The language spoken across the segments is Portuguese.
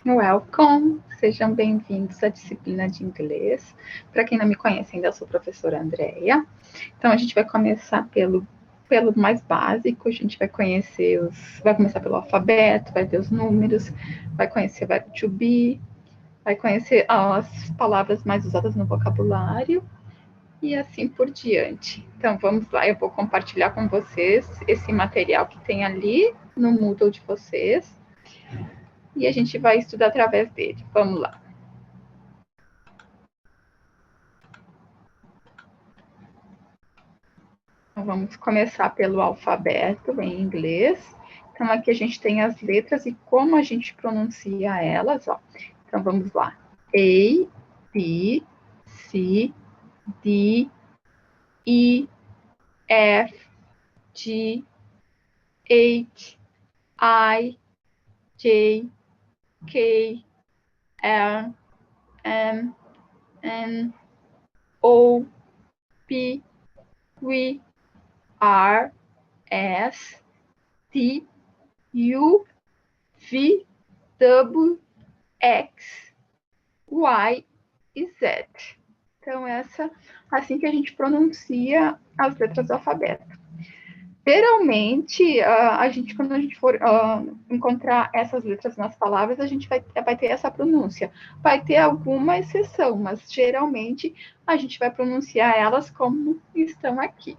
Welcome, sejam bem-vindos à disciplina de inglês. Para quem não me conhece ainda, eu sou a professora Andréia. Então, a gente vai começar pelo mais básico, a gente vai começar pelo alfabeto, vai ver os números, vai conhecer o verbo to be, vai conhecer as palavras mais usadas no vocabulário e assim por diante. Então, vamos lá, eu vou compartilhar com vocês esse material que tem ali no Moodle de vocês. E a gente vai estudar através dele. Vamos lá. Então, vamos começar pelo alfabeto em inglês. Então, aqui a gente tem as letras e como a gente pronuncia elas, ó. Então, vamos lá. A, B, C, D, E, F, G, H, I, J, K, L, M, N, O, P, Q, R, S, T, U, V, W, X, Y e Z. Então, assim que a gente pronuncia as letras do alfabeto. Geralmente, quando a gente for encontrar essas letras nas palavras, a gente vai ter essa pronúncia. Vai ter alguma exceção, mas geralmente a gente vai pronunciar elas como estão aqui.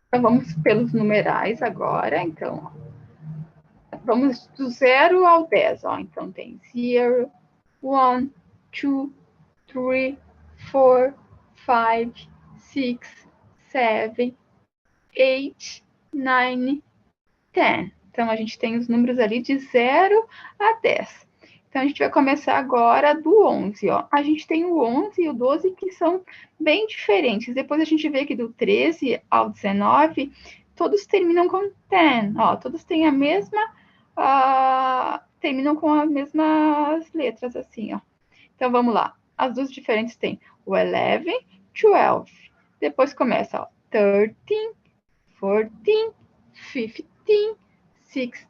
Então, vamos pelos numerais agora. Então, vamos do 0 ao 10. Ó. Então, tem 0, 1, 2, 3, 4, 5, 6, 7, 8, 9, 10. Então, a gente tem os números ali de 0 a 10. Então, a gente vai começar agora do 11. Ó. A gente tem o 11 e o 12 que são bem diferentes. Depois a gente vê que do 13 ao 19, todos terminam com 10. Ó, todos têm a mesma... terminam com as mesmas letras, assim, ó. Então, vamos lá. As duas diferentes tem o 11, 12. Depois começa, ó, 13, 14, 15, 16,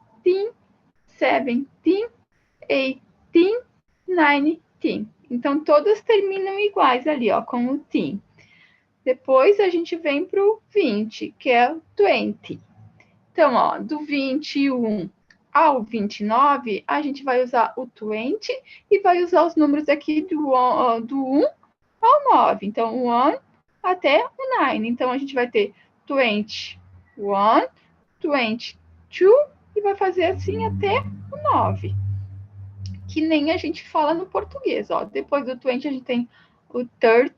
17, 18, 19. Então, todas terminam iguais ali, ó, com o teen. Depois, a gente vem para o 20, que é o 20. Então, ó, do 21 ao 29, a gente vai usar o 20 e vai usar os números aqui do 1 ao 9. Então, 1 até o 9. Então, a gente vai ter 21, 22 e vai fazer assim até o 9. Que nem a gente fala no português, ó. Depois do 20, a gente tem o 30.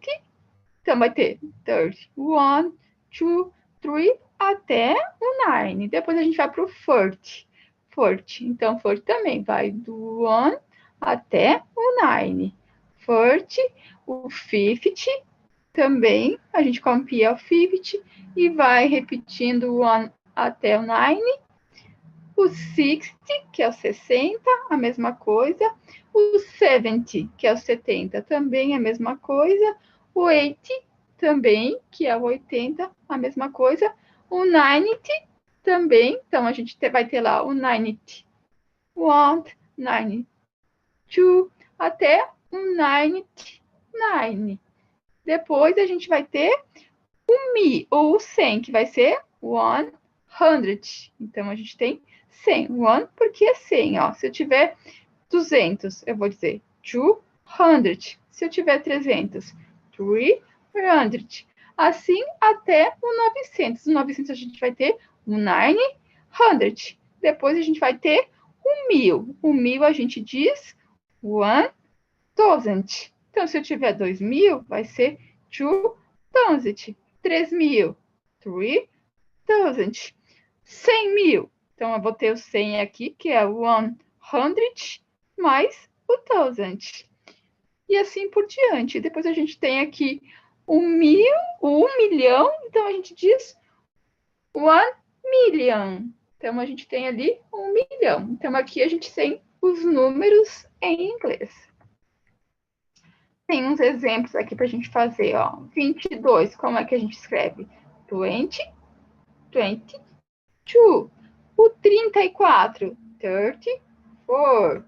Então, vai ter 31, 2, 3, até o 9. Depois a gente vai para o 40. 40. Então, 40 também vai do 1 até o 9. 40, o 50 também, a gente copia o 50 e vai repetindo o 1 até o 9. O 60, que é o 60, a mesma coisa. O 70, que é o 70, também a mesma coisa. O 80, também, que é o 80, a mesma coisa. O 90 também, então a gente vai ter lá o 91, 92, até o 99. Depois a gente vai ter o 1000, ou o 100, que vai ser 100. Então a gente tem 100. 1 porque é 100, ó. Se eu tiver 200, eu vou dizer 200. Se eu tiver 300, 300. Assim até o 900. O 900 a gente vai ter o 900. Depois a gente vai ter o 1000. O 1000 a gente diz 1000. Então, se eu tiver 2000, vai ser 2000. 3.000, 3.000. 100.000. Então, eu vou ter o 100 aqui, que é o 100, mais o 1000. E assim por diante. Depois a gente tem aqui o 1000, o 1 milhão. Então, a gente diz 1 million. Então, a gente tem ali 1 milhão. Então, aqui a gente tem os números em inglês. Tem uns exemplos aqui para a gente fazer, ó. 22, como é que a gente escreve? 20, 22. O 34, 34. For.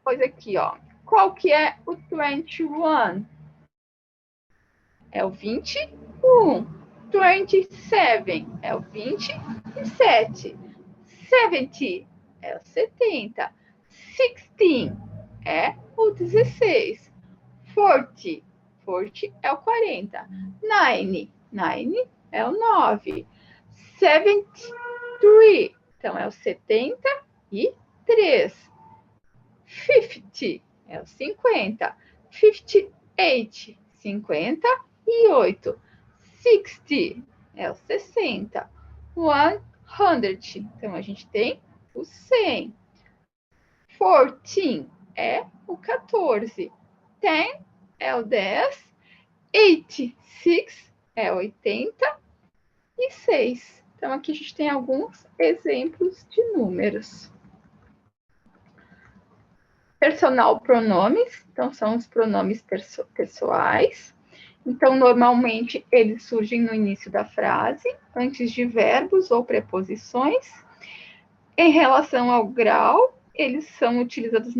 Pois aqui, ó. Qual que é o 21? É o 21. 27 é o 27. 70 é o 70. 16 é o 16. 40. 40 é o 40. 9 é o 9. 73. Então, é o 73. 50 é o 50. 58. 58. 60 é o 60. 100. Então, a gente tem o 100. 14 é o 14. 10 é o 10. 86 é 86. Então, aqui a gente tem alguns exemplos de números. Personal pronomes, então são os pronomes pessoais. Então, normalmente, eles surgem no início da frase, antes de verbos ou preposições. Em relação ao grau, eles são utilizados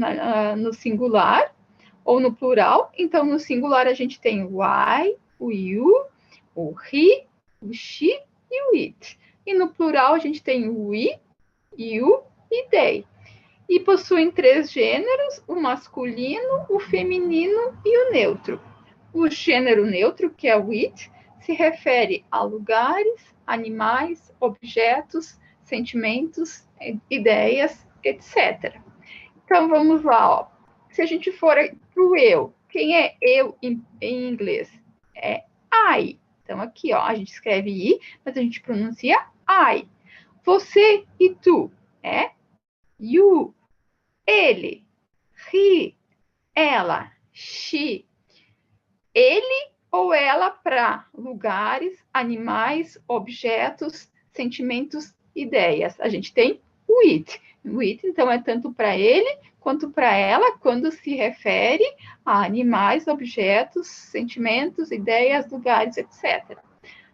no singular ou no plural. Então, no singular, a gente tem o I, o you, o he, o she e o it. E no plural, a gente tem o we, you e they. E possuem 3 gêneros, o masculino, o feminino e o neutro. O gênero neutro, que é o it, se refere a lugares, animais, objetos, sentimentos, ideias, etc. Então, vamos lá. Ó. Se a gente for para o eu, quem é eu em inglês? É I. Então, aqui, ó, a gente escreve I, mas a gente pronuncia I. Você e tu é you. Ele, he, ela, she. Ele ou ela para lugares, animais, objetos, sentimentos, ideias. A gente tem o it. O it, então, é tanto para ele quanto para ela, quando se refere a animais, objetos, sentimentos, ideias, lugares, etc.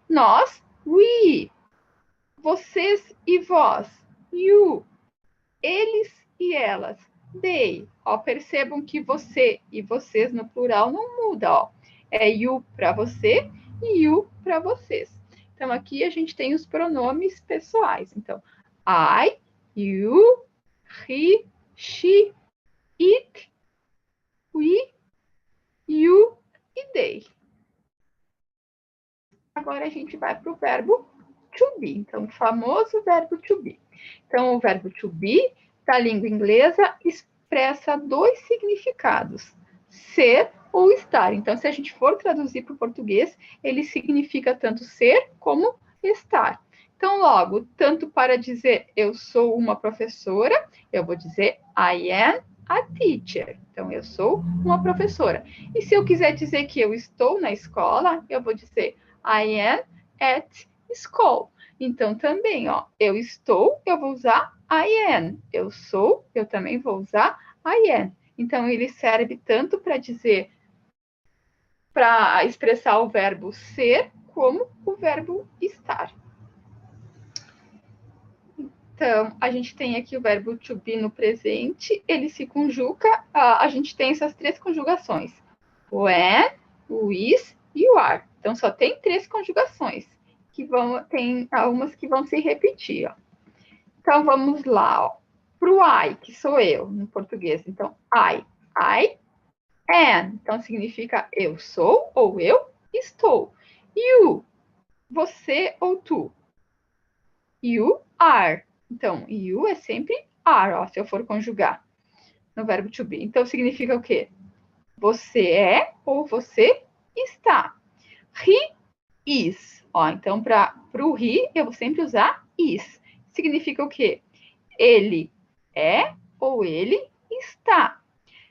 Nós, we. Vocês e vós, you. Eles e elas, they. Ó, percebam que você e vocês no plural não muda, ó. É you para você e you para vocês. Então, aqui a gente tem os pronomes pessoais. Então, I, you, he, she, it, we, you e they. Agora a gente vai para o verbo to be. Então, o famoso verbo to be. Então, o verbo to be, da língua inglesa, expressa 2 significados: ser ou estar. Então, se a gente for traduzir para o português, ele significa tanto ser como estar. Então, logo, tanto para dizer eu sou uma professora, eu vou dizer I am a teacher. Então, eu sou uma professora. E se eu quiser dizer que eu estou na escola, eu vou dizer I am at school. Então, também, ó, eu estou, eu vou usar I am. Eu sou, eu também vou usar I am. Então, ele serve tanto para dizer, para expressar o verbo ser, como o verbo estar. Então, a gente tem aqui o verbo to be no presente, ele se conjuga, a gente tem essas 3 conjugações: o am, o is e o are. Então, só tem 3 conjugações, tem algumas que vão se repetir, ó. Então, vamos lá, para o I, que sou eu, no português. Então, I am. Então, significa eu sou ou eu estou. You, você ou tu. You are. Então, you é sempre are, ó, se eu for conjugar no verbo to be. Então, significa o quê? Você é ou você está. He is. Ó, então, para o he, eu vou sempre usar is. Significa o quê? Ele é ou ele está.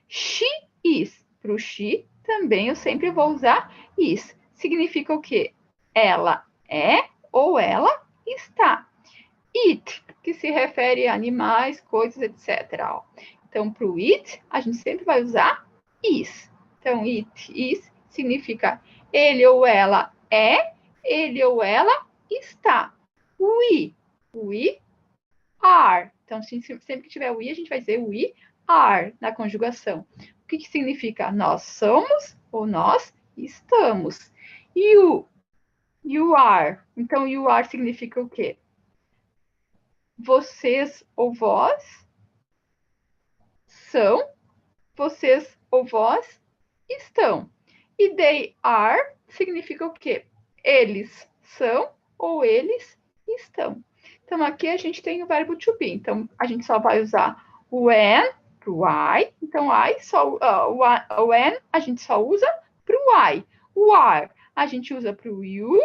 She is. Para o she, também eu sempre vou usar is. Significa o quê? Ela é ou ela está. It, que se refere a animais, coisas, etc. Então, para o it, a gente sempre vai usar is. Então, it is significa ele ou ela é, ele ou ela está. We are. Então, sempre que tiver o I, a gente vai dizer we are na conjugação. O que significa? Nós somos ou nós estamos. You are. Então, you are significa o quê? Vocês ou vós são, vocês ou vós estão. E they are significa o quê? Eles são ou eles estão. Então, aqui a gente tem o verbo to be. Então, a gente só vai usar o when para o I. Então, o when a gente só usa para o I. O are a gente usa para o you,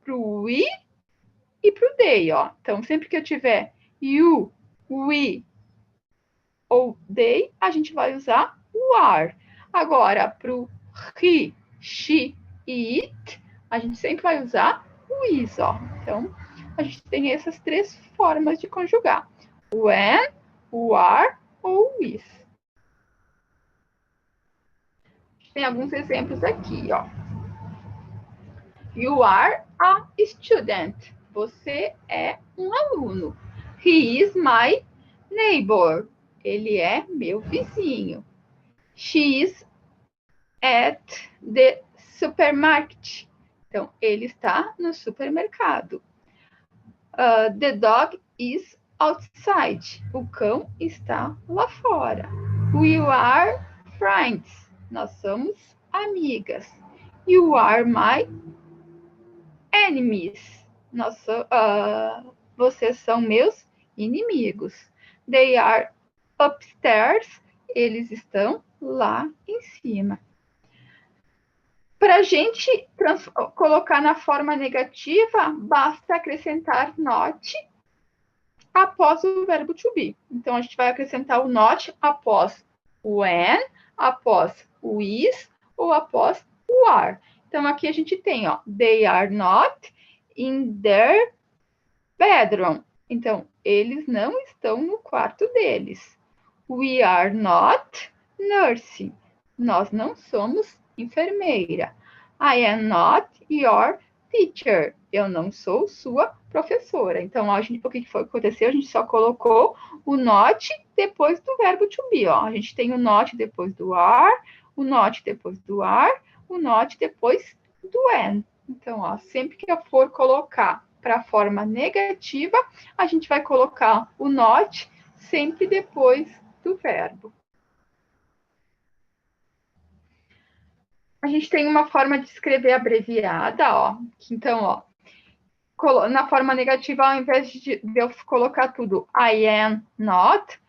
para o we e para o they. Ó. Então, sempre que eu tiver you, we ou they, a gente vai usar o are. Agora, para o he, she e it, a gente sempre vai usar o is. Ó. Então, a gente tem essas três formas de conjugar. O when, o are ou o is. Tem alguns exemplos aqui, ó. You are a student. Você é um aluno. He is my neighbor. Ele é meu vizinho. She is at the supermarket. Então, ele está no supermercado. The dog is outside. O cão está lá fora. We are friends. Nós somos amigas. You are my enemies. Vocês são meus inimigos. They are upstairs. Eles estão lá em cima. Para a gente colocar na forma negativa, basta acrescentar not após o verbo to be. Então, a gente vai acrescentar o not após o when, após o is ou após o are. Então, aqui a gente tem, ó, they are not in their bedroom. Então, eles não estão no quarto deles. We are not nursing. Nós não somos enfermeira. I am not your teacher. Eu não sou sua professora. Então, o que foi que aconteceu? A gente só colocou o not depois do verbo to be. Ó. A gente tem o not depois do are, o not depois do are, o not depois do when. Então, ó, sempre que eu for colocar para a forma negativa, a gente vai colocar o not sempre depois do verbo. A gente tem uma forma de escrever abreviada, ó. Então, ó, na forma negativa, ao invés de eu colocar tudo I am not,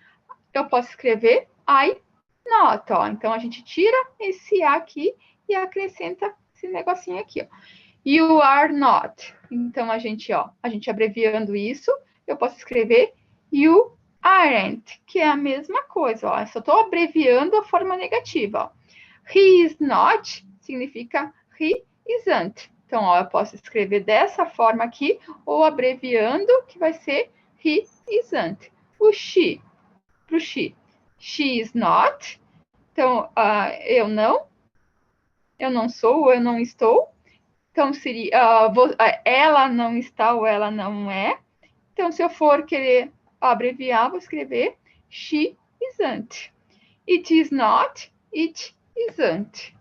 eu posso escrever I not, ó. Então, a gente tira esse A aqui e acrescenta esse negocinho aqui, ó. You are not. Então, a gente abreviando isso, eu posso escrever you aren't, que é a mesma coisa, ó. Eu só estou abreviando a forma negativa, ó. He is not significa he isn't. Então, ó, eu posso escrever dessa forma aqui, ou abreviando, que vai ser he isn't. O she, pro she. She is not. Então, eu não sou, ou eu não estou. Então, seria, ela não está, ou ela não é. Então, se eu for querer abreviar, vou escrever she isn't. It is not, it isn't.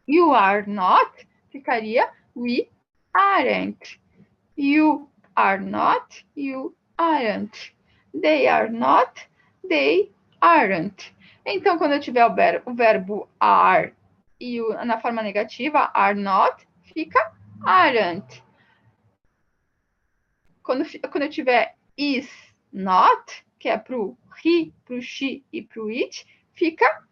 You are not, ficaria we aren't. You are not, you aren't. They are not, they aren't. Então, quando eu tiver o verbo are e na forma negativa, are not, fica aren't. Quando eu tiver is not, que é pro he, pro she e pro it, fica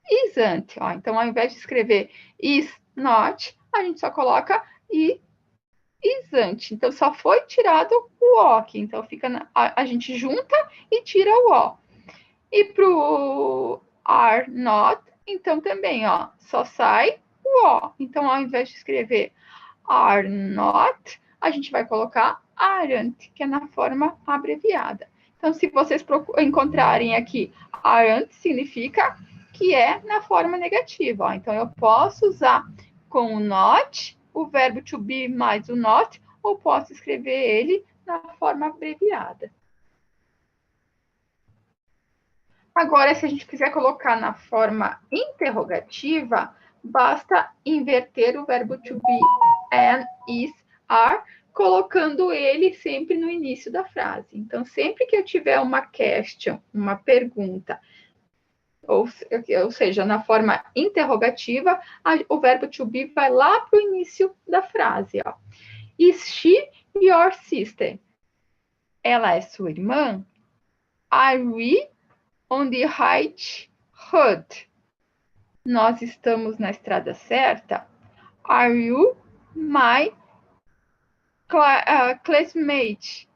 isn't. Ó, então, ao invés de escrever is not, a gente só coloca isn't. Então, só foi tirado o O aqui. Então, a gente junta e tira o O. E pro are not, então também, ó, só sai o O. Então, ao invés de escrever are not, a gente vai colocar aren't, que é na forma abreviada. Então, se vocês encontrarem aqui aren't, significa que é na forma negativa. Ó. Então, eu posso usar com o not, o verbo to be mais o not, ou posso escrever ele na forma abreviada. Agora, se a gente quiser colocar na forma interrogativa, basta inverter o verbo to be, am, is, are, colocando ele sempre no início da frase. Então, sempre que eu tiver uma question, uma pergunta, ou seja, na forma interrogativa, o verbo to be vai lá para o início da frase. Ó. Is she your sister? Ela é sua irmã? Are we on the right road? Nós estamos na estrada certa? Are you my classmate?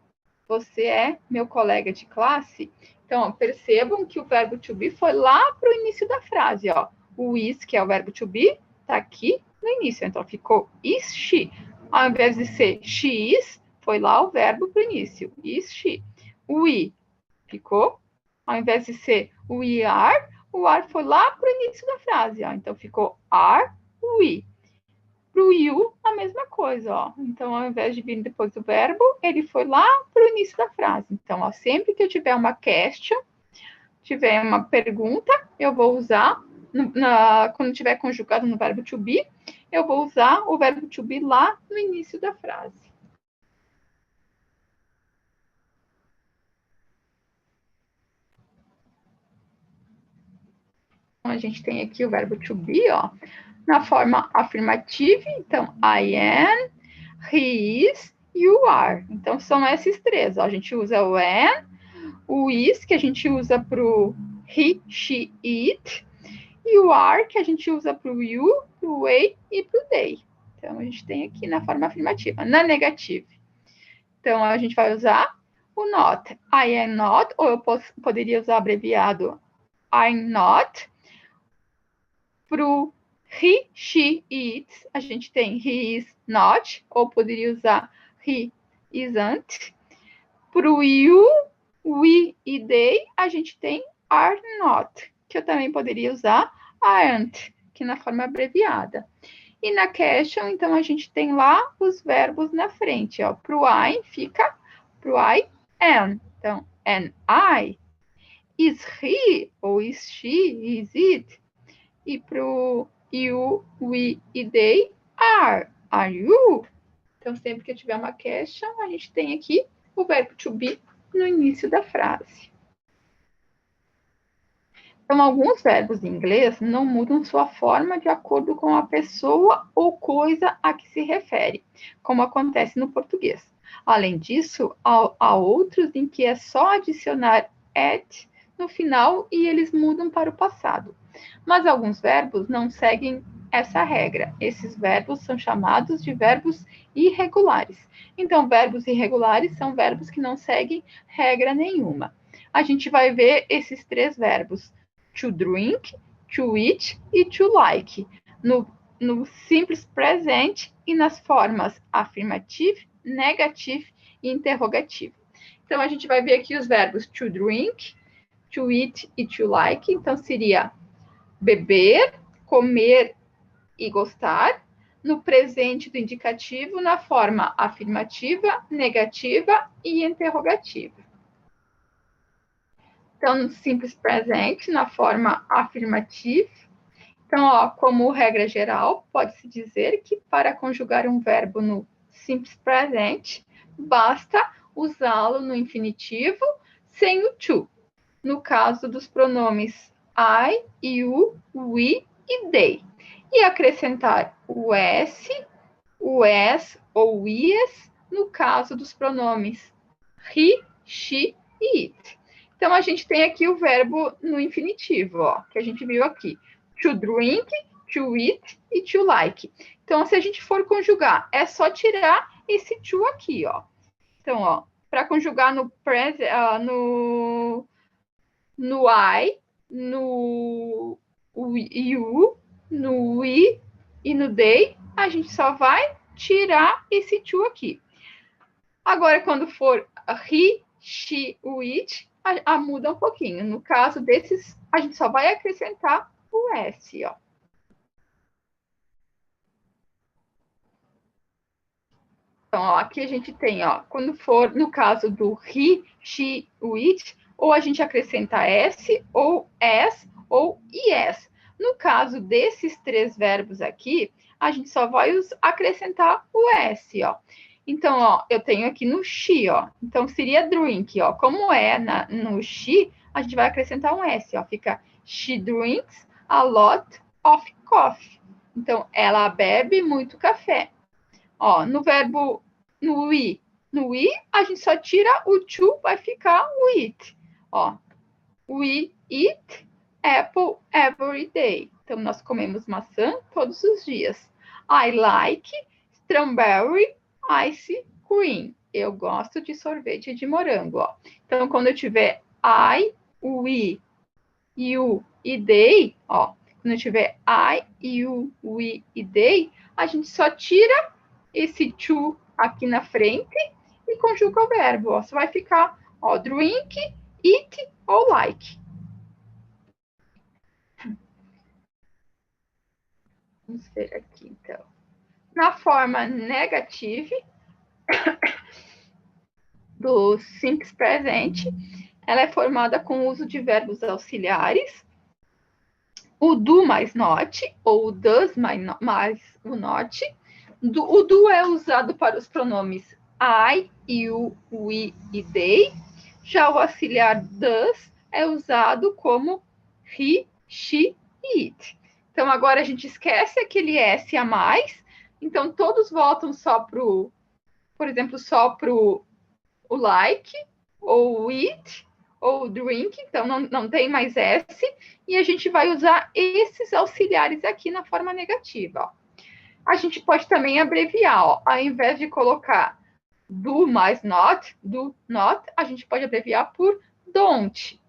Você é meu colega de classe? Então, ó, percebam que o verbo to be foi lá para o início da frase. Ó. O is, que é o verbo to be, está aqui no início. Então, ficou is she. Ao invés de ser she is, foi lá o verbo para o início. Is she. We ficou. Ao invés de ser we are, o are foi lá para o início da frase. Ó. Então, ficou are we. Para o you, a mesma coisa, ó. Então, ao invés de vir depois do verbo, ele foi lá para o início da frase. Então, ó, sempre que eu tiver uma question, tiver uma pergunta, eu vou usar, quando tiver conjugado no verbo to be, eu vou usar o verbo to be lá no início da frase. Então, a gente tem aqui o verbo to be, ó, na forma afirmativa. Então, I am, he is, you are. Então, são esses três. Ó. A gente usa o am, o is, que a gente usa para o he, she, it, e o are, que a gente usa para o you, para o we e para o they. Então, a gente tem aqui na forma afirmativa. Na negativa, então, a gente vai usar o not. I am not, ou eu poderia usar abreviado I'm not. Para o he, she, it, a gente tem he is not, ou poderia usar he isn't. Para o you, we e they, a gente tem are not, que eu também poderia usar aren't, que na forma abreviada. E na question, então, a gente tem lá os verbos na frente. Para o I, fica para o I am. Então, am I. Is he, ou is she, is it. E para o you, we e they, are you. Então, sempre que eu tiver uma question, a gente tem aqui o verbo to be no início da frase. Então, alguns verbos em inglês não mudam sua forma de acordo com a pessoa ou coisa a que se refere, como acontece no português. Além disso, há outros em que é só adicionar at no final e eles mudam para o passado. Mas alguns verbos não seguem essa regra. Esses verbos são chamados de verbos irregulares. Então, verbos irregulares são verbos que não seguem regra nenhuma. A gente vai ver esses três verbos: to drink, to eat e to like, no simples presente e nas formas afirmative, negative e interrogative. Então, a gente vai ver aqui os verbos to drink, to eat e to like. Então, seria beber, comer e gostar, no presente do indicativo, na forma afirmativa, negativa e interrogativa. Então, no simples presente, na forma afirmativa. Então, ó, como regra geral, pode-se dizer que para conjugar um verbo no simples presente, basta usá-lo no infinitivo sem o to. No caso dos pronomes I, you, we e they. E acrescentar o s, o s ou is no caso dos pronomes he, she e it. Então, a gente tem aqui o verbo no infinitivo, ó, que a gente viu aqui. To drink, to eat e to like. Então, se a gente for conjugar, é só tirar esse to aqui, ó. Então, ó, para conjugar no I, no you, no we e no they, a gente só vai tirar esse to aqui. Agora, quando for he, she, it, muda um pouquinho. No caso desses, a gente só vai acrescentar o S, ó. Então, ó, aqui a gente tem, ó, quando for no caso do he, she, it, ou a gente acrescenta S, ou S, ou IS. No caso desses três verbos aqui, a gente só vai acrescentar o S, ó. Então, ó, eu tenho aqui no she, ó. Então, seria drink, ó. Como é no she, a gente vai acrescentar um S, ó. Fica she drinks a lot of coffee. Então, ela bebe muito café. Ó, no verbo no we, a gente só tira o to, vai ficar o eat. Ó, we eat apple every day. Então, nós comemos maçã todos os dias. I like strawberry ice cream. Eu gosto de sorvete de morango. Ó. Então, quando eu tiver I, we, you e they, ó, quando eu tiver I, you, we e they, a gente só tira esse to aqui na frente e conjuga o verbo. Ó. Só vai ficar, ó, drink, eat ou like. Vamos ver aqui, então. Na forma negative do simples presente, ela é formada com o uso de verbos auxiliares, o do mais not, ou o does mais o not. O do é usado para os pronomes I, you, we e they. Já o auxiliar does é usado como he, she e it. Então, agora a gente esquece aquele S a mais. Então, todos voltam só para o, por exemplo, só para o like, ou eat, ou drink. Então, não tem mais S. E a gente vai usar esses auxiliares aqui na forma negativa. Ó. A gente pode também abreviar. Ó. Ao invés de colocar do mais not, a gente pode abreviar por don't.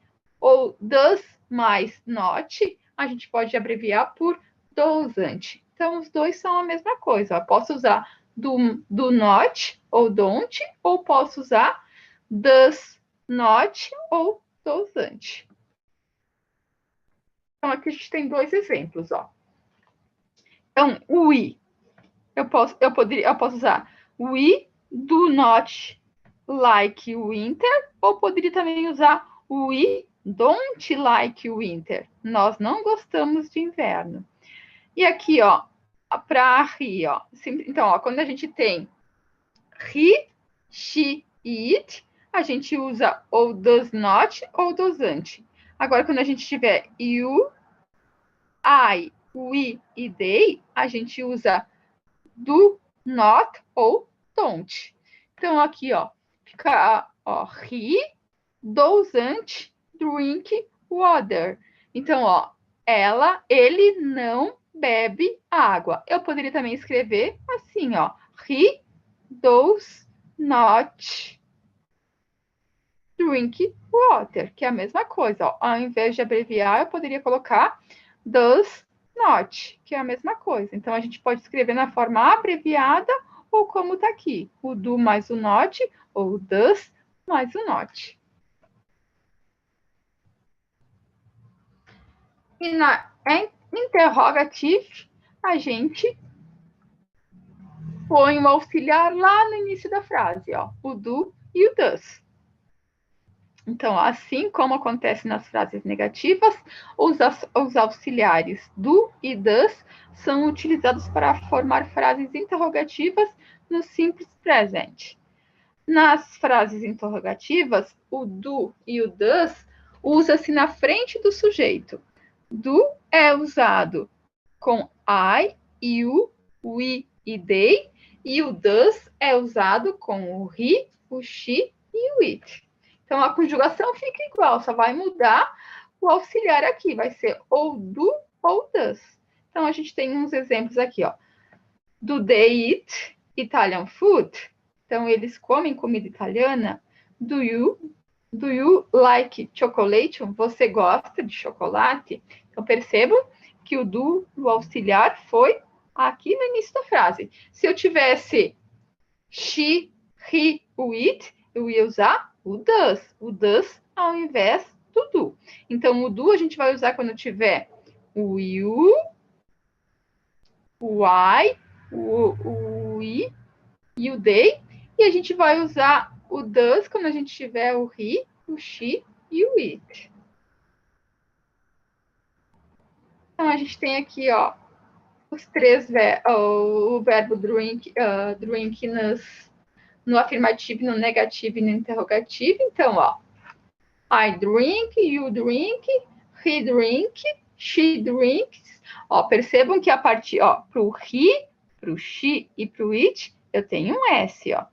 Ou does mais not, a gente pode abreviar por doesn't. Então, os dois são a mesma coisa. Eu posso usar do not ou don't, ou posso usar does not ou doesn't. Então, aqui a gente tem dois exemplos, ó. Então, we. Eu posso usar we do not like winter, ou poderia também usar we don't like winter. Nós não gostamos de inverno. E aqui, ó, para he, ó. Então, ó, quando a gente tem he, she e it, a gente usa ou does not ou doesn't. Agora, quando a gente tiver you, I, we e they, a gente usa do not ou don't. Então, aqui, ó, fica, ó, he doesn't drink water. Então, ó, ele não bebe água. Eu poderia também escrever assim, ó, he does not drink water, que é a mesma coisa, ó. Ao invés de abreviar, eu poderia colocar does not, que é a mesma coisa. Então, a gente pode escrever na forma abreviada ou como está aqui, o do mais o not, ou o does mais o not. E na interrogative, a gente põe o auxiliar lá no início da frase, ó, o do e o does. Então, assim como acontece nas frases negativas, os auxiliares do e does são utilizados para formar frases interrogativas no simples presente. Nas frases interrogativas, o do e o does usa-se na frente do sujeito. Do é usado com I, you, we e they, e o does é usado com o he, o she e o it. Então, a conjugação fica igual, só vai mudar o auxiliar aqui, vai ser ou do ou does. Então, a gente tem uns exemplos aqui, ó. Do they eat Italian food? Então, eles comem comida italiana? Do you like chocolate? Você gosta de chocolate? Então, percebam que o do auxiliar foi aqui no início da frase. Se eu tivesse she, he, o it, eu ia usar o does ao invés do do. Então, o do a gente vai usar quando tiver o you, o I, o we e o they. E a gente vai usar o does quando a gente tiver o he, o she e o it. Então, a gente tem aqui, ó, os três o verbo drink, drink no afirmativo, no negativo e no interrogativo. Então, ó, I drink, you drink, he drink, she drinks. Ó, percebam que a partir, ó, pro he, pro she e pro it, eu tenho um S, ó.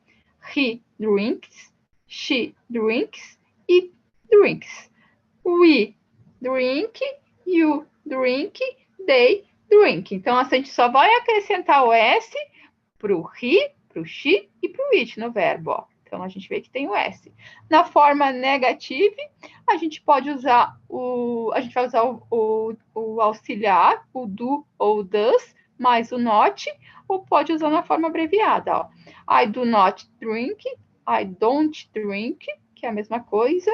He drinks, she drinks, it drinks. We drink, you drink, they drink. Então, a gente só vai acrescentar o S pro he, pro she e pro it no verbo, ó. Então, a gente vê que tem o S. Na forma negativa, a gente pode usar a gente vai usar o auxiliar, o do ou o does, mais o not, ou pode usar na forma abreviada, ó. I do not drink, I don't drink, que é a mesma coisa.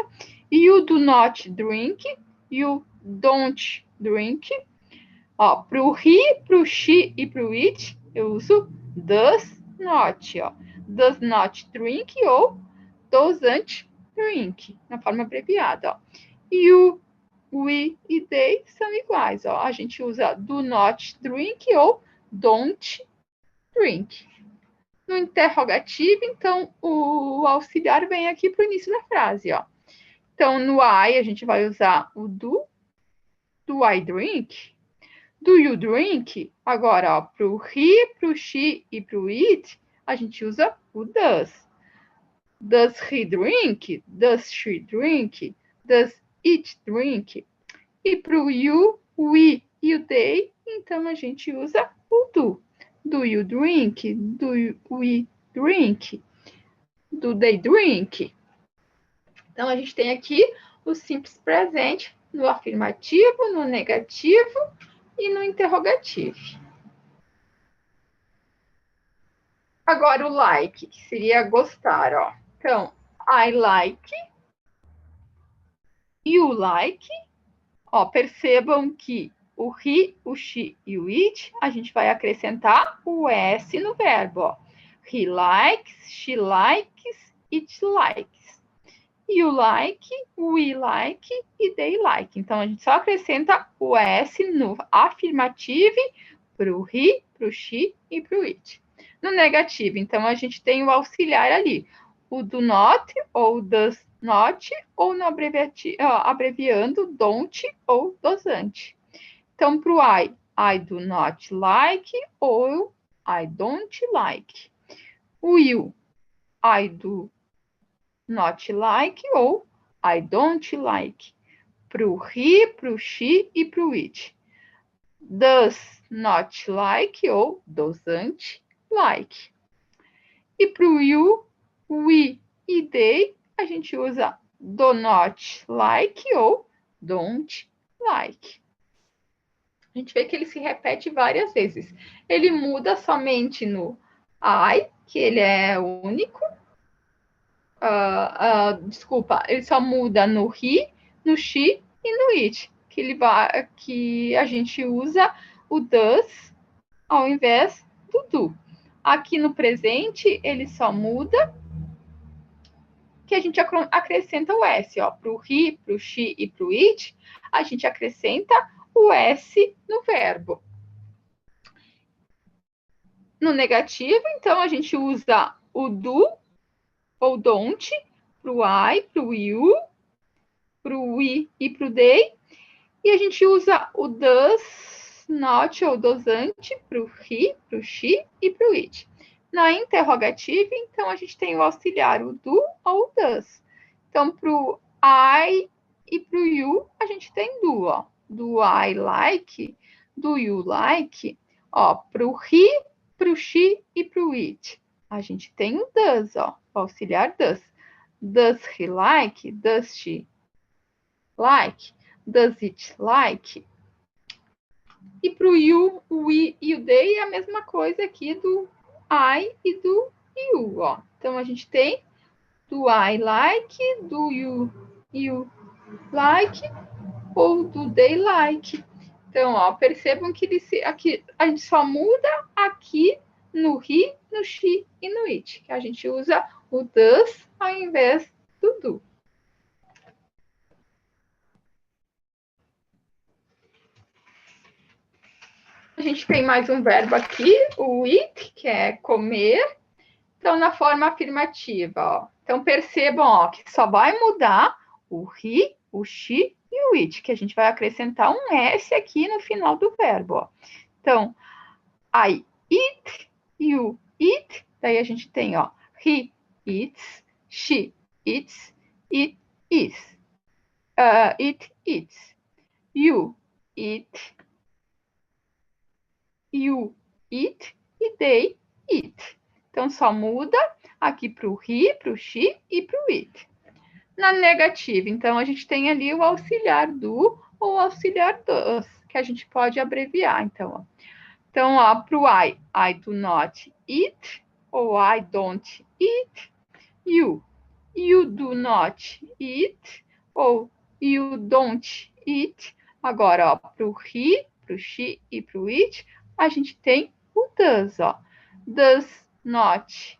You do not drink, you don't drink. Ó, pro he, pro she e pro it, eu uso does not, ó. Does not drink ou doesn't drink, na forma abreviada, ó. You, we e they são iguais, ó. A gente usa do not drink ou don't drink. No interrogativo, então, o auxiliar vem aqui para o início da frase, ó. Então, no I, a gente vai usar o do I drink? Do you drink? Agora, ó, pro he, pro she e pro it, a gente usa o does. Does he drink? Does she drink? Does it drink? E pro you, we e o they, então a gente usa o do. Do you drink? Do we drink? Do they drink? Então, a gente tem aqui o simples presente no afirmativo, no negativo e no interrogativo. Agora, o like, que seria gostar, ó. Então, I like, you like. Ó, percebam que o he, o she e o it, a gente vai acrescentar o S no verbo, ó. He likes, she likes, it likes. You like, we like e they like. Então, a gente só acrescenta o S no afirmativo para o he, para o she e para o it. No negativo, então, a gente tem o auxiliar ali. O do not ou does not, ou no abreviando don't ou doesn't. Então, para o I do not like ou I don't like. O you, I do not like ou I don't like. Pro he, pro she e pro it. Does not like ou doesn't like. E pro you, we e they, a gente usa do not like ou don't like. A gente vê que ele se repete várias vezes. Ele muda somente no I, que ele é único, desculpa, ele só muda no he, no she e no it, que a gente usa o does ao invés do do. Aqui no presente, ele só muda que a gente acrescenta o S, ó, para o he, para o she e para o it, a gente acrescenta o S no verbo. No negativo, então, a gente usa o do ou don't para o I, para o you, para o we e para o they, e a gente usa o does not ou doesn't para o he, para o she e para o it. Na interrogativa, então, a gente tem o auxiliar, o do ou o does. Então, para o I e para o you, a gente tem do, ó. Do I like, do you like, ó, para o he, para o she e para o it. A gente tem o does, ó, o auxiliar does. Does he like? Does she like? Does it like? E para o you, o we e o they é a mesma coisa aqui do I e do you, ó. Então, a gente tem do I like, do you like, ou do they like. Então, ó, percebam que aqui, a gente só muda aqui no he, no she e no it, que a gente usa o does ao invés do do. gente tem mais um verbo aqui, o eat, que é comer. Então, na forma afirmativa, ó. Então, percebam, ó, que só vai mudar o he, o she e o it, que a gente vai acrescentar um S aqui no final do verbo, ó. Então, I eat, you eat, daí a gente tem, ó, he eats, she eats, it eats, it eats, you eat, you eat e they eat. Então, só muda aqui para o he, para o she e para o it. Na negativa, então, a gente tem ali o auxiliar do ou auxiliar dos, que a gente pode abreviar. Então, para o I do not eat, ou I don't eat. You do not eat, ou you don't eat. Agora, para o he, para o she e para o it, a gente tem o does, ó. Does not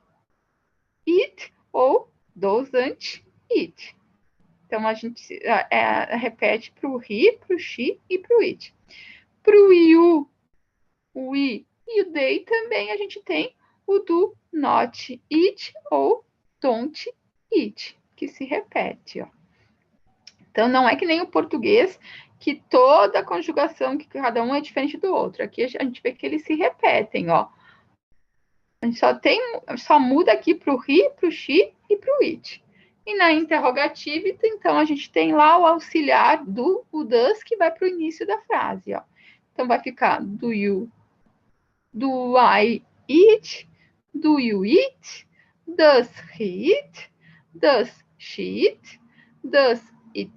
eat, ou doesn't eat. Então, a gente repete para o he, para o she e para o it. Para o you, o we e o they também a gente tem o do not eat ou don't eat, que se repete. Ó. Então, não é que nem o português, que toda a conjugação, que cada um é diferente do outro. Aqui a gente vê que eles se repetem. Ó. A gente só muda aqui para o he, para o she e para o it. E na interrogativa, então, a gente tem lá o auxiliar do o does, que vai para o início da frase. Ó. Então, vai ficar do I eat? Do you eat? Does he eat? Does she eat? Does it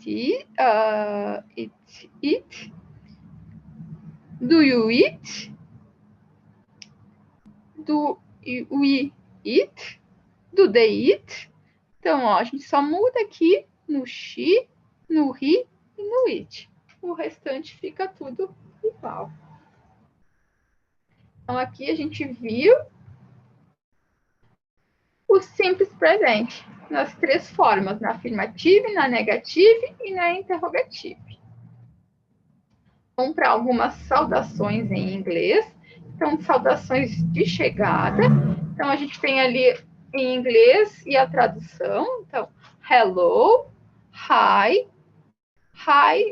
eat? Do you eat? Do we eat? Do they eat? Então, ó, a gente só muda aqui no she, no he e no it. O restante fica tudo igual. Então, aqui a gente viu o simples presente, nas três formas, na afirmativa, na negativa e na interrogativa. Vamos para algumas saudações em inglês. Então, saudações de chegada. Então, a gente tem ali em inglês e a tradução. Então, hello, hi,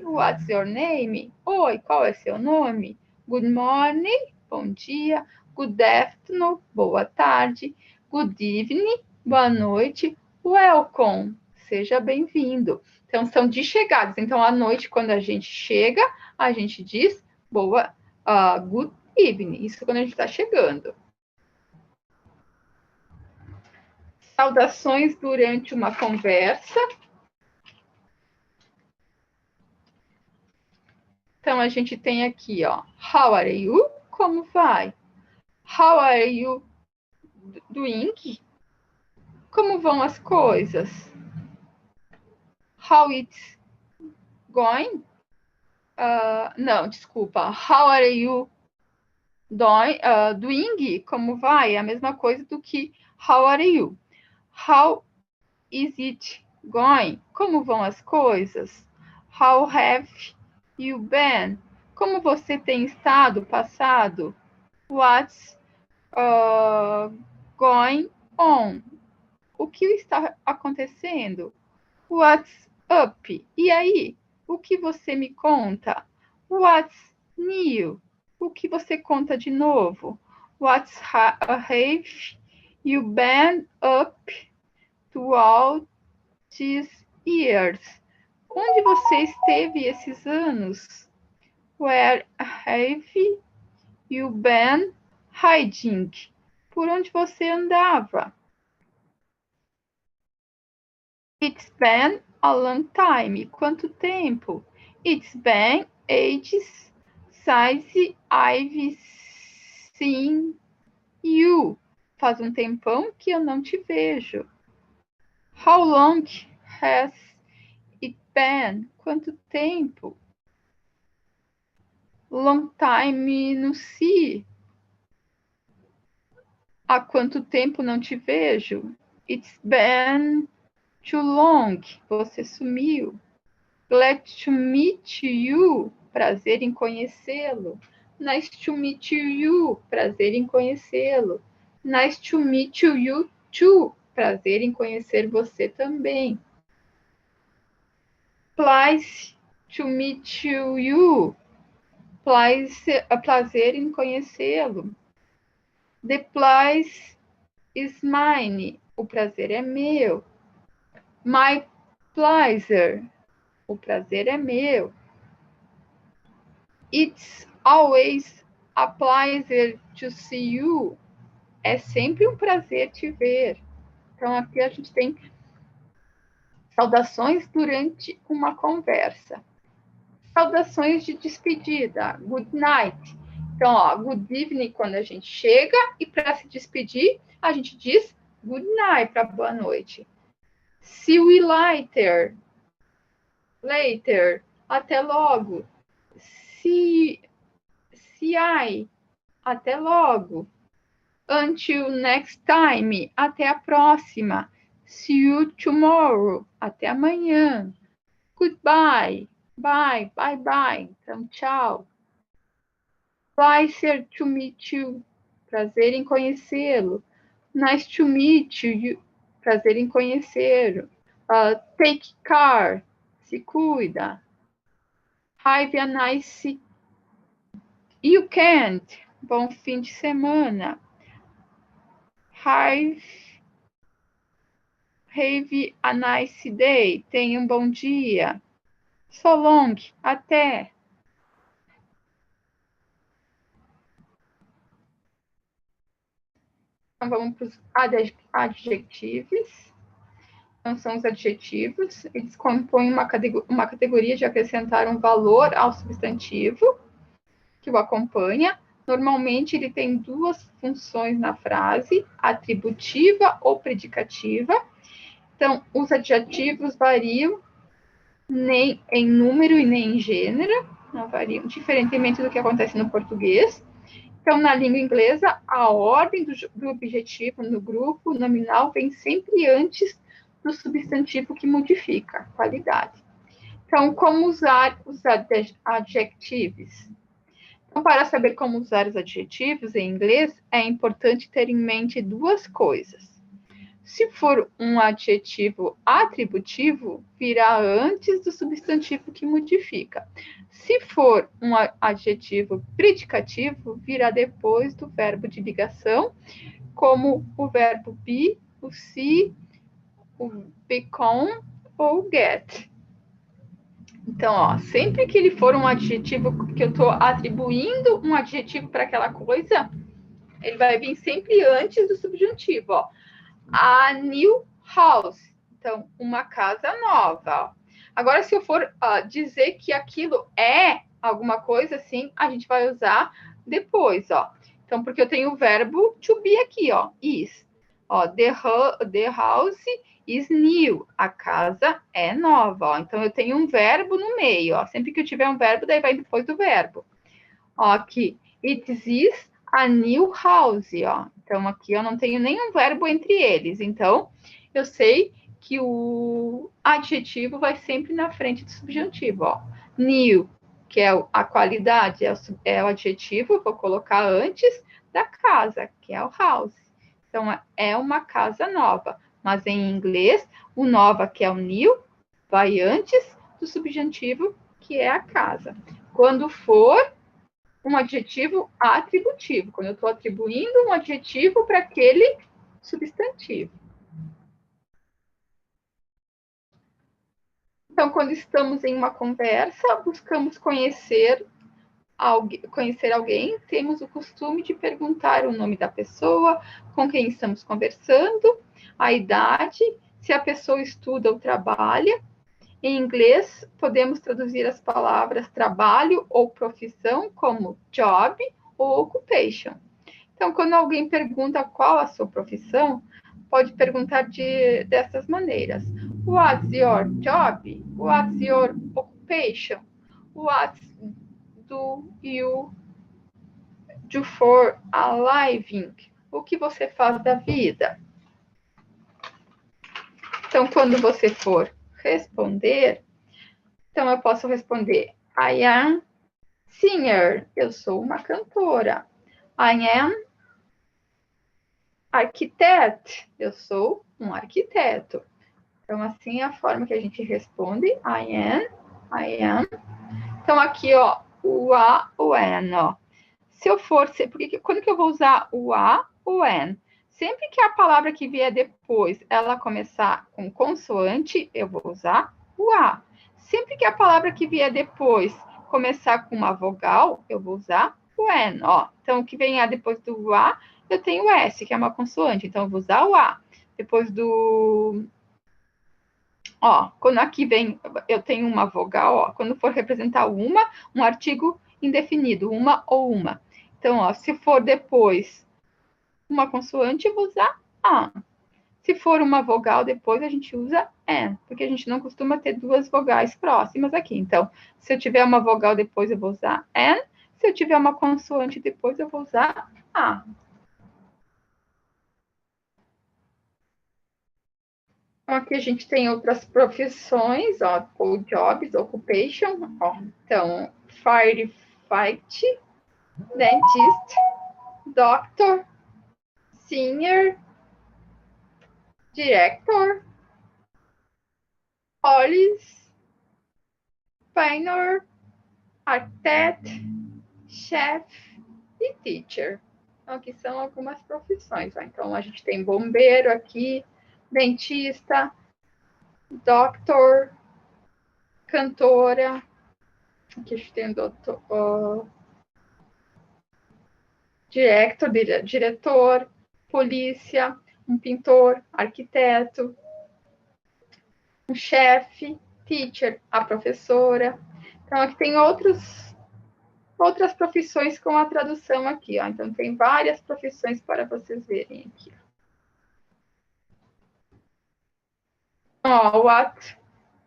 what's your name? Oi, qual é seu nome? Good morning, bom dia. Good afternoon, boa tarde. Good evening, boa noite. Welcome, seja bem-vindo. Então, são de chegadas. Então, à noite, quando a gente chega, a gente diz good evening. Isso quando a gente está chegando. Saudações durante uma conversa. Então, a gente tem aqui, ó, how are you? Como vai? How are you doing? Como vão as coisas? How it's going? Não, desculpa. How are you doing? Como vai? É a mesma coisa do que how are you? How is it going? Como vão as coisas? How have you been? Como você tem estado, passado? What's going on? O que está acontecendo? What's up? E aí? O que você me conta? What's new? O que você conta de novo? Have you been up to all these years? Onde você esteve esses anos? Where have you been hiding? Por onde você andava? It's been a long time. Quanto tempo? It's been ages since I've seen you. Faz um tempão que eu não te vejo. How long has it been? Quanto tempo? Long time no see. Há quanto tempo não te vejo? It's been too long. Você sumiu. Glad to meet you. Prazer em conhecê-lo. Nice to meet you. Prazer em conhecê-lo. Nice to meet you too. Prazer em conhecer você também. Pleased to meet you. Prazer em conhecê-lo. The pleasure is mine. O prazer é meu. My pleasure. O prazer é meu. It's always a pleasure to see you. É sempre um prazer te ver. Então, aqui a gente tem saudações durante uma conversa. Saudações de despedida. Good night. Então, ó, good evening quando a gente chega e para se despedir, a gente diz good night para boa noite. See you later. Later. Até logo. See I. Até logo. Until next time. Até a próxima. See you tomorrow. Até amanhã. Goodbye. Bye. Bye bye. Então, tchau. Pleasure to meet you. Prazer em conhecê-lo. Nice to meet you. Prazer em conhecê-lo. Take care. Se cuida. Have a nice weekend. Bom fim de semana. Have a nice day. Tenha um bom dia. So long. Até. Então, vamos para os adjetivos. Então, são os adjetivos. Eles compõem uma categoria de acrescentar um valor ao substantivo que o acompanha. Normalmente, ele tem duas funções na frase, atributiva ou predicativa. Então, os adjetivos variam nem em número e nem em gênero, não variam, diferentemente do que acontece no português. Então, na língua inglesa, a ordem do objetivo no grupo nominal vem sempre antes do substantivo que modifica a qualidade. Então, como usar os adjetivos? Então, para saber como usar os adjetivos em inglês, é importante ter em mente duas coisas. Se for um adjetivo atributivo, virá antes do substantivo que modifica. Se for um adjetivo predicativo, virá depois do verbo de ligação, como o verbo be, o see, o become ou get. Então, ó, sempre que ele for um adjetivo que eu estou atribuindo um adjetivo para aquela coisa, ele vai vir sempre antes do subjuntivo, ó. A new house. Então, uma casa nova. Agora, se eu for dizer que aquilo é alguma coisa, assim, a gente vai usar depois, ó. Então, porque eu tenho o verbo to be aqui, ó, is. Ó, the house is new. A casa é nova, ó. Então, eu tenho um verbo no meio, ó. Sempre que eu tiver um verbo, daí vai depois do verbo. Ó, aqui, it is a new house, ó. Então, aqui eu não tenho nenhum verbo entre eles. Então, eu sei que o adjetivo vai sempre na frente do subjuntivo, ó. New, que é a qualidade, é o adjetivo, vou colocar antes da casa, que é o house. Então, é uma casa nova. Mas em inglês, o nova, que é o new, vai antes do subjuntivo, que é a casa. Quando for um adjetivo atributivo, quando eu estou atribuindo um adjetivo para aquele substantivo. Então, quando estamos em uma conversa, buscamos conhecer alguém, temos o costume de perguntar o nome da pessoa, com quem estamos conversando, a idade, se a pessoa estuda ou trabalha. Em inglês, podemos traduzir as palavras trabalho ou profissão como job ou occupation. Então, quando alguém pergunta qual a sua profissão, pode perguntar dessas maneiras. What's your job? What's your occupation? What do you do for a living? O que você faz da vida? Então, quando você for responder, então eu posso responder I am singer, eu sou uma cantora. I am architect, eu sou um arquiteto. Então, assim é a forma que a gente responde. I am. Então, aqui, ó, o a, o an, ó. Se eu for, porque quando que eu vou usar o a, o an? Sempre que a palavra que vier depois, ela começar com consoante, eu vou usar o a. Sempre que a palavra que vier depois começar com uma vogal, eu vou usar o an, ó. Então, o que vem depois do a, eu tenho o s, que é uma consoante. Então, eu vou usar o a. Depois do... Ó, quando aqui vem, eu tenho uma vogal, ó. Quando for representar um artigo indefinido, uma ou uma. Então, ó, se for depois uma consoante, eu vou usar a. Se for uma vogal, depois a gente usa an, porque a gente não costuma ter duas vogais próximas aqui. Então, se eu tiver uma vogal depois, eu vou usar an. Se eu tiver uma consoante depois, eu vou usar a. Então, aqui a gente tem outras profissões, ó, ou jobs, occupation, ó. Então, firefight, dentist, doctor, senior, director, police, painter, architect, chef e teacher. Então, aqui são algumas profissões. Ó. Então, a gente tem bombeiro aqui, dentista, doctor, cantora. Aqui a gente tem diretor, polícia, um pintor, arquiteto, um chefe, teacher, a professora. Então, aqui tem outras profissões com a tradução aqui, ó. Então, tem várias profissões para vocês verem aqui. Ó, what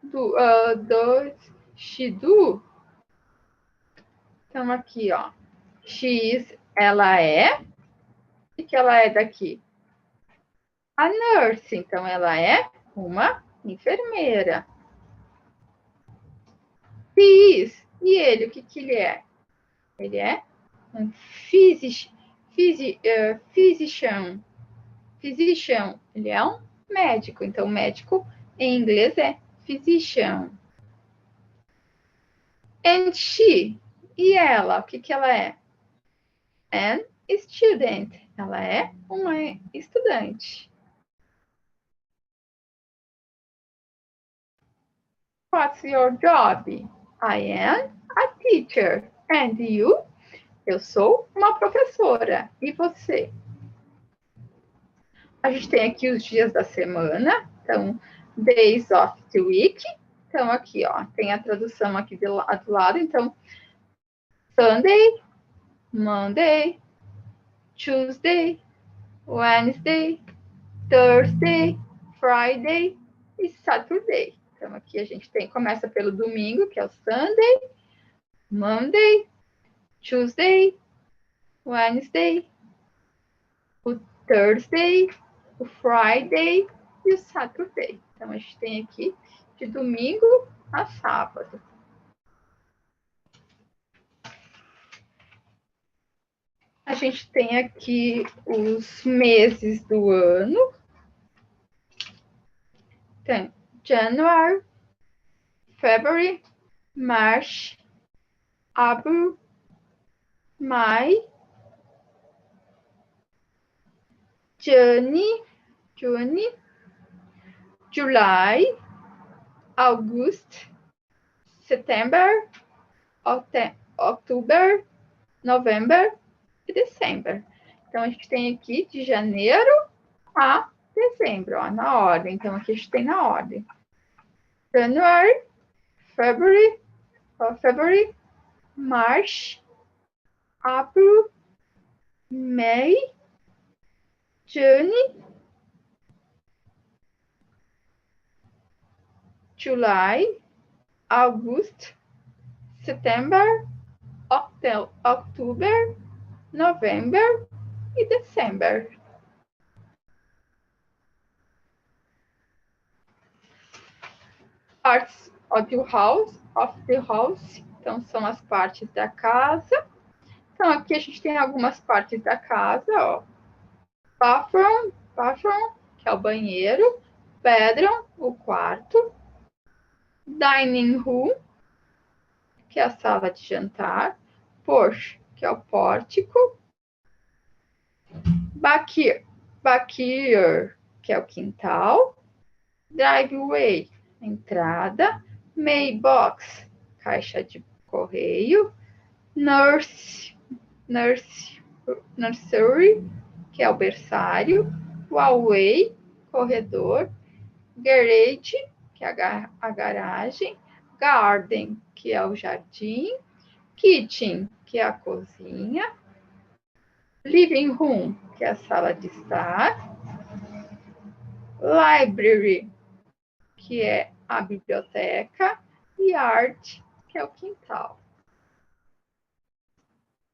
does she do? Então, aqui, ó. She is, ela é. O que ela é daqui? A nurse. Então, ela é uma enfermeira. He is. E ele, o que ele é? Ele é um physician. Physician. Ele é um médico. Então, médico em inglês é physician. And she. E ela, o que ela é? An student. Ela é uma estudante. What's your job? I am a teacher. And you? Eu sou uma professora. E você? A gente tem aqui os dias da semana. Então, days of the week. Então, aqui, ó, tem a tradução aqui do lado. Então, Sunday, Monday, Tuesday, Wednesday, Thursday, Friday e Saturday. Então, aqui a gente começa pelo domingo, que é o Sunday, Monday, Tuesday, Wednesday, o Thursday, o Friday e o Saturday. Então, a gente tem aqui de domingo a sábado. A gente tem aqui os meses do ano. Tem January, February, March, April, May, June, July, August, September, October, November e December. Então, a gente tem aqui de janeiro a dezembro, ó, na ordem. Então, aqui a gente tem na ordem. January, February, March, April, May, June, July, August, September, October, November e December. Parts of the house. Então, são as partes da casa. Então, aqui a gente tem algumas partes da casa, ó. Bathroom, que é o banheiro. Bedroom, o quarto. Dining room, que é a sala de jantar. Porch, que é o pórtico. Backyard, que é o quintal. Driveway, entrada. Mailbox, caixa de correio. Nursery, que é o berçário. Hallway, corredor. Garage, que é a garagem. Garden, que é o jardim. Kitchen, que é a cozinha. Living room, que é a sala de estar. Library, que é a biblioteca. E art, que é o quintal.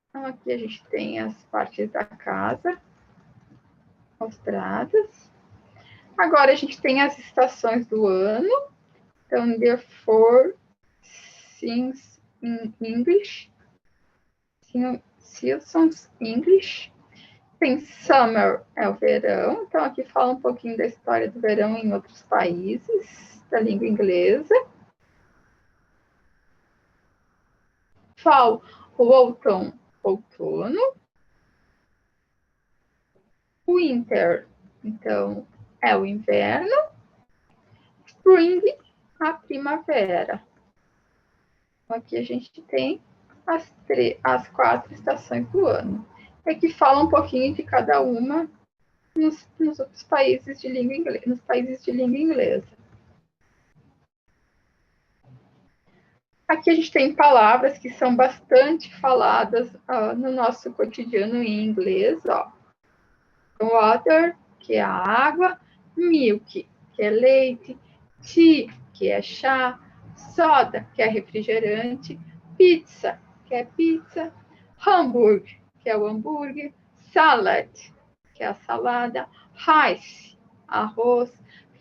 Então, aqui a gente tem as partes da casa mostradas. Agora a gente tem as estações do ano. Então, there are 4 things in English. Seasons English. Tem summer, é o verão. Então, aqui fala um pouquinho da história do verão em outros países, da língua inglesa. Fall, o outono. Winter, então, é o inverno. Spring, a primavera. Então, aqui a gente tem as 4 estações do ano. É que fala um pouquinho de cada uma nos outros países de língua inglesa, nos países de língua inglesa. Aqui a gente tem palavras que são bastante faladas no nosso cotidiano em inglês, ó. Water, que é a água. Milk, que é leite. Tea, que é chá. Soda, que é refrigerante. Pizza, que é pizza. Hambúrguer, que é o hambúrguer. Salad, que é a salada. Rice, arroz.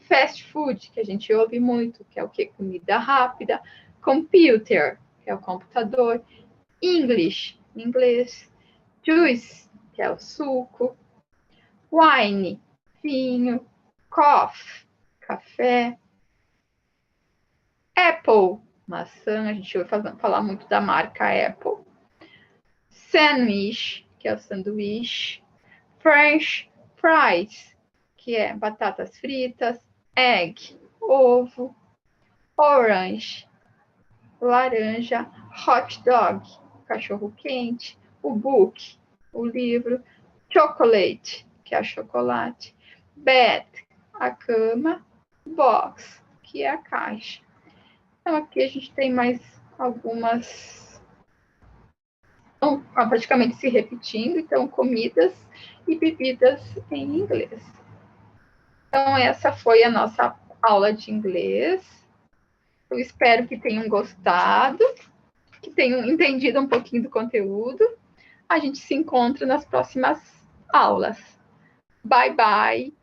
Fast food, que a gente ouve muito, que é o que? Comida rápida. Computer, que é o computador. English, inglês. Juice, que é o suco. Wine, vinho. Coffee, café. Apple, maçã, a gente vai falar muito da marca Apple. Sandwich, que é o sanduíche. French fries, que é batatas fritas. Egg, ovo. Orange, laranja. Hot dog, cachorro quente. O book, o livro. Chocolate, que é chocolate. Bed, a cama. Box, que é a caixa. Então, aqui a gente tem mais algumas, praticamente se repetindo. Então, comidas e bebidas em inglês. Então, essa foi a nossa aula de inglês. Eu espero que tenham gostado, que tenham entendido um pouquinho do conteúdo. A gente se encontra nas próximas aulas. Bye, bye!